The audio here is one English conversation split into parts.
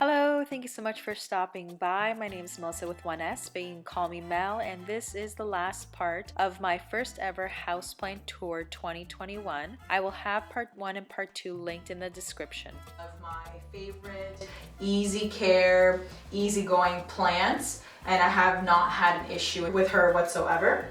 Hello, thank you so much for stopping by. My name is Melissa with 1S, but you can call me Mel, and this is the last part of my first ever houseplant tour 2021. I will have part 1 and part 2 linked in the description. Of my favorite easy care, easygoing plants, and I have not had an issue with her whatsoever.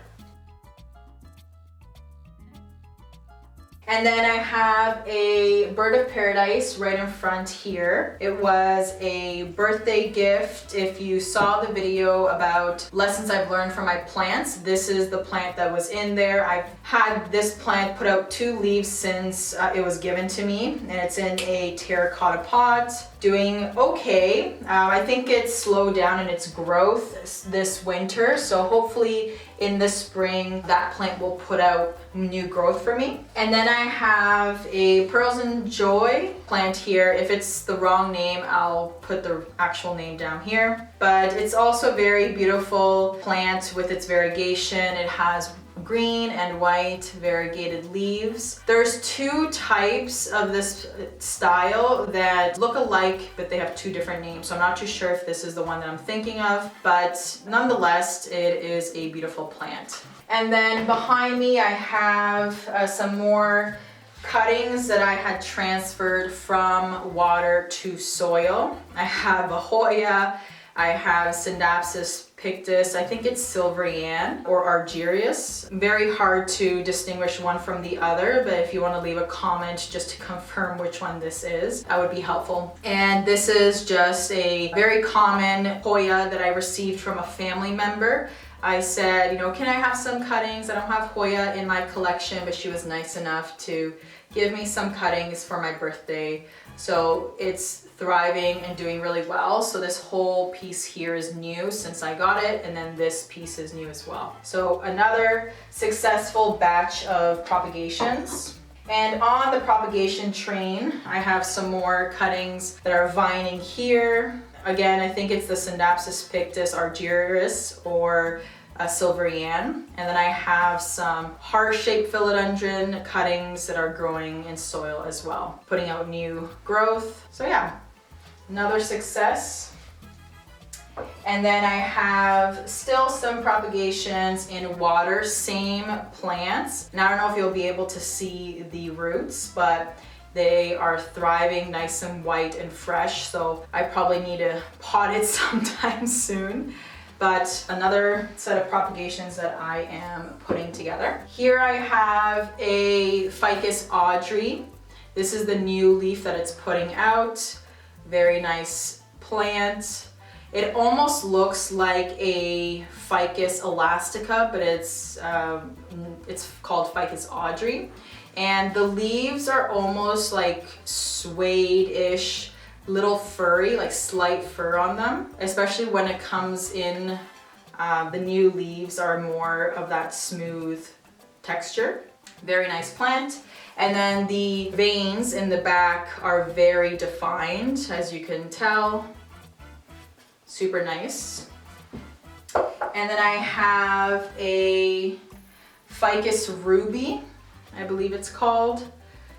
And then I have a bird of paradise right in front here. It was a birthday gift. If you saw the video about lessons I've learned from my plants, this is the plant that was in there. I've had this plant put out 2 leaves since it was given to me, and it's in a terracotta pot. Doing okay. I think it's slowed down in its growth this winter, so hopefully in the spring that plant will put out new growth for me. And then I have a Pearls and Joy plant here. If it's the wrong name, I'll put the actual name down here. But it's also a very beautiful plant with its variegation. It has green and white variegated leaves. There's 2 types of this style that look alike, but they have 2 different names. So I'm not too sure if this is the one that I'm thinking of, but nonetheless, it is a beautiful plant. And then behind me, I have some more cuttings that I had transferred from water to soil. I have a Hoya, I have Synapsis pictus, I think it's Silverian or Argyrius. Very hard to distinguish one from the other, but if you want to leave a comment just to confirm which one this is, that would be helpful. And this is just a very common Hoya that I received from a family member. I said, can I have some cuttings? I don't have Hoya in my collection, but she was nice enough to give me some cuttings for my birthday. So it's thriving and doing really well. So this whole piece here is new since I got it, and then this piece is new as well. So another successful batch of propagations. And on the propagation train, I have some more cuttings that are vining here. Again, I think it's the Synapsis pictus Argyrius or Silverian. And then I have some heart-shaped philodendron cuttings that are growing in soil as well, putting out new growth. So yeah, another success. And then I have still some propagations in water, same plants. And I don't know if you'll be able to see the roots, but they are thriving, nice and white and fresh. So I probably need to pot it sometime soon. But another set of propagations that I am putting together. Here I have a Ficus Audrey. This is the new leaf that it's putting out. Very nice plant. It almost looks like a Ficus elastica, but it's called Ficus Audrey. And the leaves are almost like suede-ish, little furry, like slight fur on them, especially when it comes in. The new leaves are more of that smooth texture. Very nice plant. And then the veins in the back are very defined, as you can tell. Super nice. And then I have a Ficus Ruby, I believe it's called.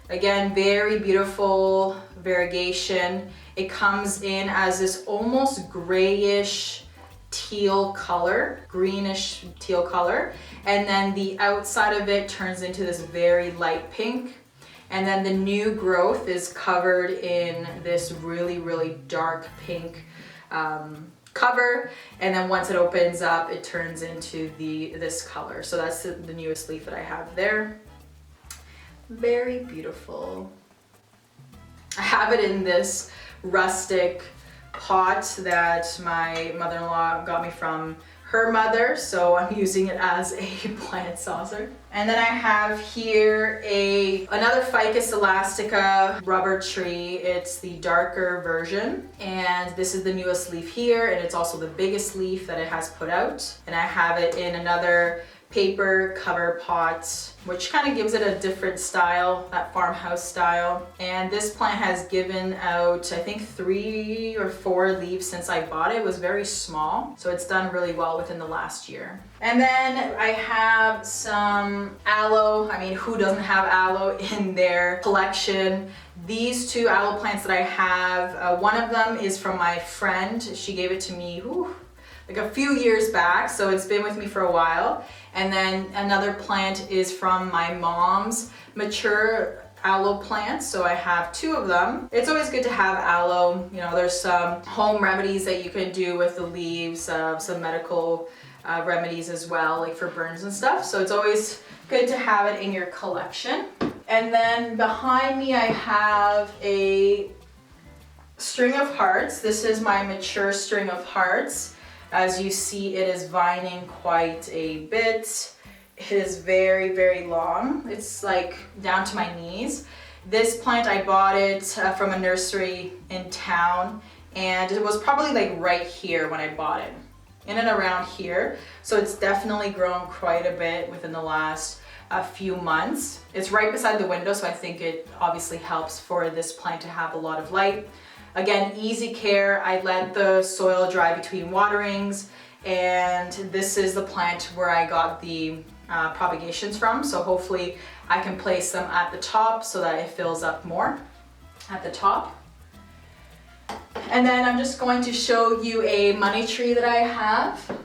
Again, very beautiful variegation. It comes in as this almost grayish teal color, greenish teal color. And then the outside of it turns into this very light pink. And then the new growth is covered in this really, really dark pink cover. And then once it opens up, it turns into this color. So that's the newest leaf that I have there. Very beautiful. I have it in this rustic pot that my mother-in-law got me from her mother, so I'm using it as a plant saucer. And then I have here another Ficus elastica rubber tree. It's the darker version, and this is the newest leaf here, and it's also the biggest leaf that it has put out. And I have it in another paper cover pot, which kind of gives it a different style, that farmhouse style. And this plant has given out, I think 3 or 4 leaves since I bought it. It was very small, so it's done really well within the last year. And then I have some aloe. I mean, who doesn't have aloe in their collection? These two aloe plants that I have, one of them is from my friend. She gave it to me like a few years back, so it's been with me for a while. And then another plant is from my mom's mature aloe plants, so I have two of them. It's always good to have aloe. You know, there's some home remedies that you can do with the leaves, some medical remedies as well, like for burns and stuff. So it's always good to have it in your collection. And then behind me I have a string of hearts. This is my mature string of hearts. As you see, it is vining quite a bit. It is very, very long. It's like down to my knees. This plant, I bought it from a nursery in town, and it was probably like right here when I bought it, in and around here. So it's definitely grown quite a bit within the last few months. It's right beside the window, so I think it obviously helps for this plant to have a lot of light. Again, easy care. I let the soil dry between waterings, and this is the plant where I got the propagations from. So hopefully I can place them at the top so that it fills up more at the top. And then I'm just going to show you a money tree that I have.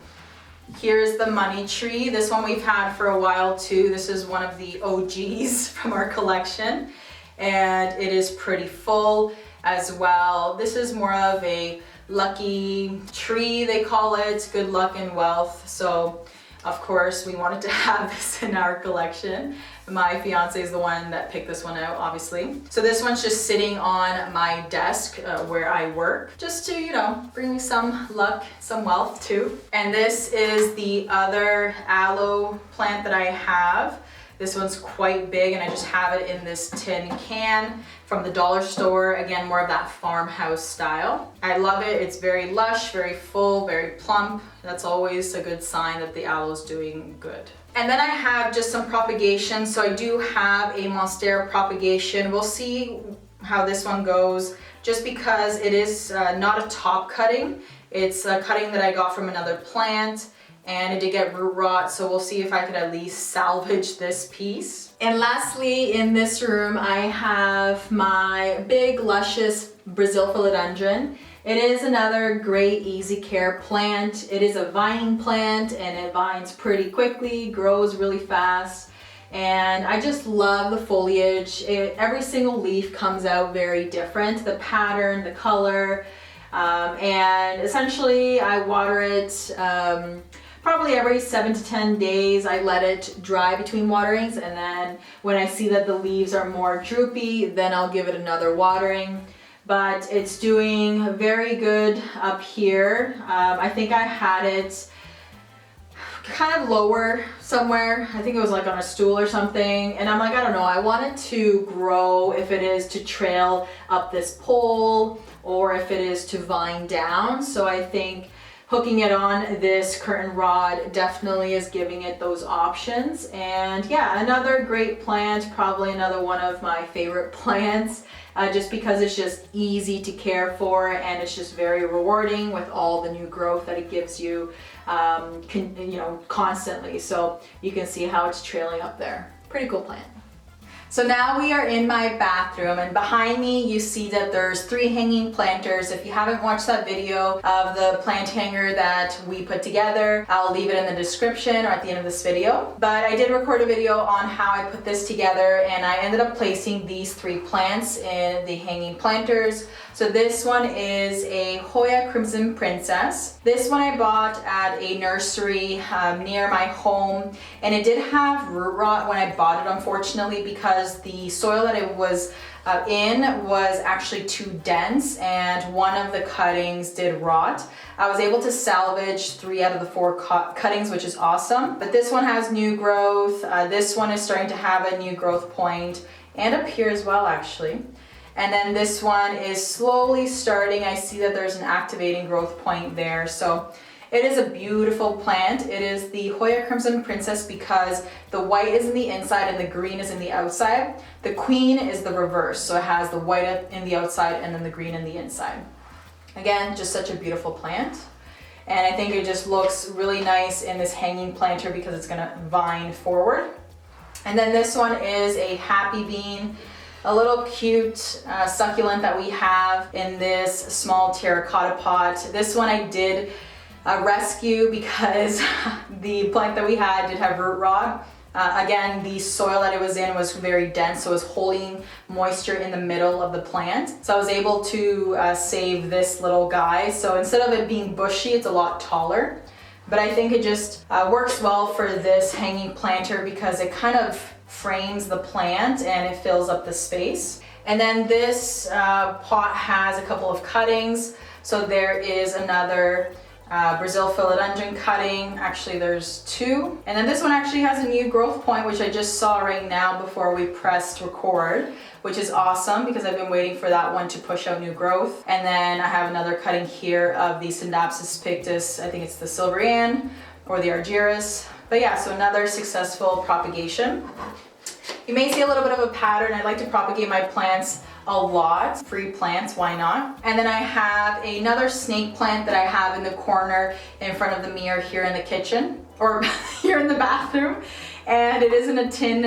Here's the money tree. This one we've had for a while too. This is one of the OGs from our collection, and it is pretty full as well. This is more of a lucky tree, they call it, good luck and wealth. So of course we wanted to have this in our collection. My fiance is the one that picked this one out, obviously. So this one's just sitting on my desk where I work, just to, you know, bring me some luck, some wealth too. And this is the other aloe plant that I have. This one's quite big, and I just have it in this tin can from the dollar store. Again, more of that farmhouse style. I love it. It's very lush, very full, very plump. That's always a good sign that the aloe is doing good. And then I have just some propagation. So I do have a Monstera propagation. We'll see how this one goes, just because it is not a top cutting. It's a cutting that I got from another plant, and it did get root rot, so we'll see if I could at least salvage this piece. And lastly, in this room, I have my big, luscious Brazil philodendron. It is another great, easy care plant. It is a vining plant, and it vines pretty quickly, grows really fast, and I just love the foliage. Every single leaf comes out very different, the pattern, the color, and essentially I water it probably every 7 to 10 days. I let it dry between waterings, and then when I see that the leaves are more droopy, then I'll give it another watering. But it's doing very good up here. I think I had it kind of lower somewhere. I think it was like on a stool or something. And I'm like, I don't know, I want it to grow, if it is to trail up this pole or if it is to vine down. So I think hooking it on this curtain rod definitely is giving it those options. And yeah, another great plant, probably another one of my favorite plants, just because it's just easy to care for, and it's just very rewarding with all the new growth that it gives you, constantly. So you can see how it's trailing up there. Pretty cool plant. So now we are in my bathroom, and behind me you see that there's 3 hanging planters. If you haven't watched that video of the plant hanger that we put together, I'll leave it in the description or at the end of this video. But I did record a video on how I put this together, and I ended up placing these 3 plants in the hanging planters. So this one is a Hoya Crimson Princess. This one I bought at a nursery near my home, and it did have root rot when I bought it, unfortunately, because the soil that it was in was actually too dense, and one of the cuttings did rot. I was able to salvage 3 out of the 4 cuttings, which is awesome. But this one has new growth. This one is starting to have a new growth point, and up here as well, actually. And then this one is slowly starting. I see that there's an activating growth point there. So it is a beautiful plant. It is the Hoya Crimson Princess because the white is in the inside and the green is in the outside. The queen is the reverse. So it has the white in the outside and then the green in the inside. Again, just such a beautiful plant. And I think it just looks really nice in this hanging planter because it's gonna vine forward. And then this one is a Happy Bean. a little cute succulent that we have in this small terracotta pot. This one I did rescue because the plant that we had did have root rot. Again, the soil that it was in was very dense, so it was holding moisture in the middle of the plant. So I was able to save this little guy. So instead of it being bushy, it's a lot taller. But I think it just works well for this hanging planter because it kind of frames the plant and it fills up the space. And then this pot has a couple of cuttings. So there is another Brazil philodendron cutting. Actually, there's two. And then this one actually has a new growth point, which I just saw right now before we pressed record, which is awesome because I've been waiting for that one to push out new growth. And then I have another cutting here of the Synapsis pictus. I think it's the Silverian or the Argyris. But yeah, so another successful propagation. You may see a little bit of a pattern. I like to propagate my plants a lot. Free plants, why not? And then I have another snake plant that I have in the corner in front of the mirror here in the kitchen, or here in the bathroom. And it is in a tin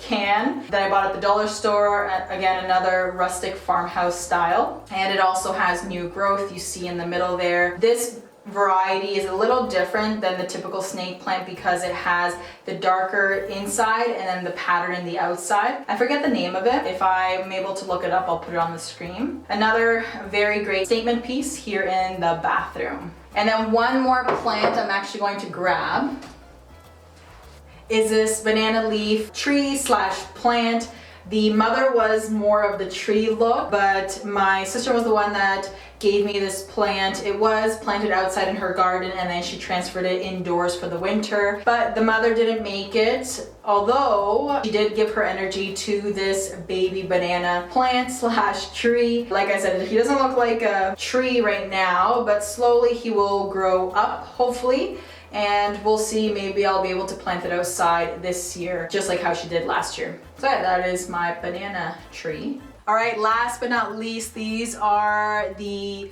can that I bought at the dollar store. Again, another rustic farmhouse style. And it also has new growth, you see in the middle there. This variety is a little different than the typical snake plant because it has the darker inside and then the pattern in the outside. I forget the name of it. If I'm able to look it up, I'll put it on the screen. Another very great statement piece here in the bathroom. And then one more plant I'm actually going to grab is this banana leaf tree slash plant. The mother was more of the tree look, but my sister was the one that gave me this plant. It was planted outside in her garden and then she transferred it indoors for the winter, but the mother didn't make it, although she did give her energy to this baby banana plant slash tree. Like I said, he doesn't look like a tree right now, but slowly he will grow up, hopefully. And we'll see, maybe I'll be able to plant it outside this year, just like how she did last year. So yeah, that is my banana tree. All right, last but not least, these are the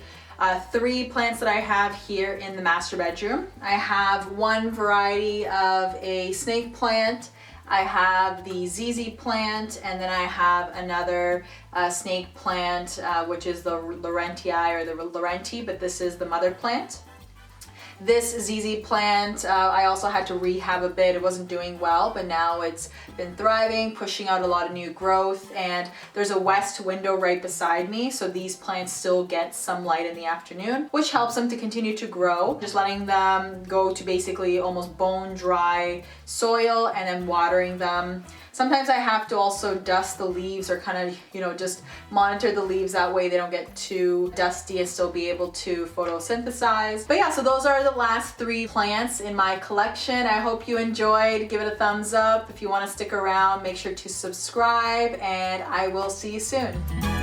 three plants that I have here in the master bedroom. I have one variety of a snake plant, I have the ZZ plant, and then I have another snake plant, which is the Laurentii or the Laurenti, but this is the mother plant. This ZZ plant, I also had to rehab a bit. It wasn't doing well, but now it's been thriving, pushing out a lot of new growth, and there's a west window right beside me, so these plants still get some light in the afternoon, which helps them to continue to grow. Just letting them go to basically almost bone dry soil and then watering them. Sometimes I have to also dust the leaves or kind of, just monitor the leaves, that way they don't get too dusty and still be able to photosynthesize. But yeah, so those are the last three plants in my collection. I hope you enjoyed. Give it a thumbs up. If you want to stick around, make sure to subscribe, and I will see you soon.